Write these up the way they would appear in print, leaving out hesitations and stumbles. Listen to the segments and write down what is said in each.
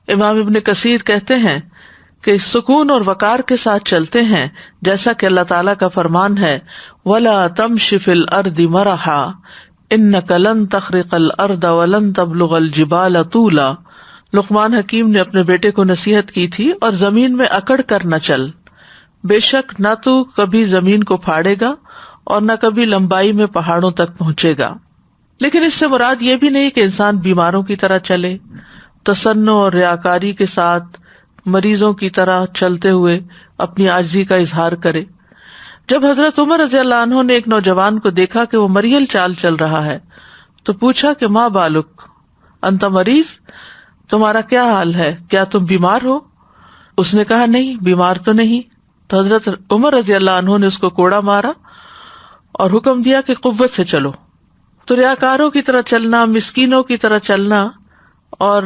امام ابن کثیر کہتے ہیں کہ سکون اور وقار کے ساتھ چلتے ہیں، جیسا کہ اللہ تعالیٰ کا فرمان ہے وَلَا تَمْشِ فِي الْأَرْضِ مَرَحًا إِنَّكَ لَن تَخْرِقَ الْأَرْضَ وَلَن تَبْلُغَ الْجِبَالَ طُولًا۔ لقمان حکیم نے اپنے بیٹے کو نصیحت کی تھی، اور زمین میں اکڑ کر نہ چل، بے شک نہ تو کبھی زمین کو پھاڑے گا اور نہ کبھی لمبائی میں پہاڑوں تک پہنچے گا۔ لیکن اس سے مراد یہ بھی نہیں کہ انسان بیماروں کی طرح چلے، تصنع اور ریاکاری کے ساتھ مریضوں کی طرح چلتے ہوئے اپنی عاجزی کا اظہار کرے۔ جب حضرت عمر رضی اللہ عنہ نے ایک نوجوان کو دیکھا کہ وہ مریل چال چل رہا ہے تو پوچھا کہ ما بالک انت مریض، تمہارا کیا حال ہے، کیا تم بیمار ہو؟ اس نے کہا نہیں، بیمار تو نہیں۔ تو حضرت عمر رضی اللہ عنہ نے اس کو کوڑا مارا اور حکم دیا کہ قوت سے چلو۔ تو ریاکاروں کی طرح چلنا، مسکینوں کی طرح چلنا اور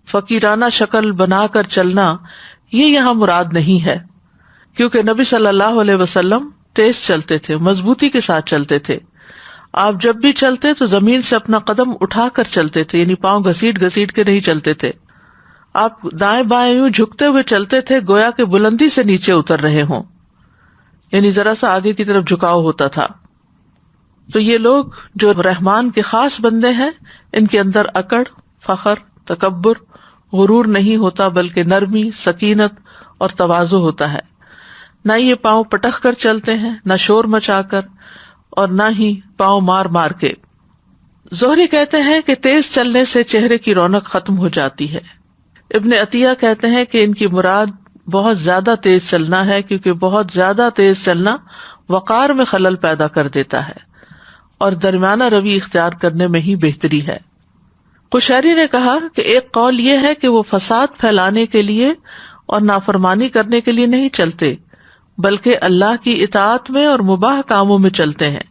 فقیرانہ شکل بنا کر چلنا، یہ یہاں مراد نہیں ہے، کیونکہ نبی صلی اللہ علیہ وسلم تیز چلتے تھے، مضبوطی کے ساتھ چلتے تھے۔ آپ جب بھی چلتے تو زمین سے اپنا قدم اٹھا کر چلتے تھے، یعنی پاؤں گھسیٹ گھسیٹ کے نہیں چلتے تھے۔ آپ دائیں بائیں یوں جھکتے ہوئے چلتے تھے گویا کہ بلندی سے نیچے اتر رہے ہوں، یعنی ذرا سا آگے کی طرف جھکاؤ ہوتا تھا۔ تو یہ لوگ جو رحمان کے خاص بندے ہیں، ان کے اندر اکڑ، فخر، تکبر، غرور نہیں ہوتا، بلکہ نرمی، سکینت اور تواضع ہوتا ہے۔ نہ یہ پاؤں پٹخ کر چلتے ہیں، نہ شور مچا کر، اور نہ ہی پاؤں مار مار کے۔ زہری کہتے ہیں کہ تیز چلنے سے چہرے کی رونق ختم ہو جاتی ہے۔ ابن عطیہ کہتے ہیں کہ ان کی مراد بہت زیادہ تیز چلنا ہے، کیونکہ بہت زیادہ تیز چلنا وقار میں خلل پیدا کر دیتا ہے اور درمیانہ روی اختیار کرنے میں ہی بہتری ہے۔ قشیری نے کہا کہ ایک قول یہ ہے کہ وہ فساد پھیلانے کے لیے اور نافرمانی کرنے کے لیے نہیں چلتے، بلکہ اللہ کی اطاعت میں اور مباح کاموں میں چلتے ہیں۔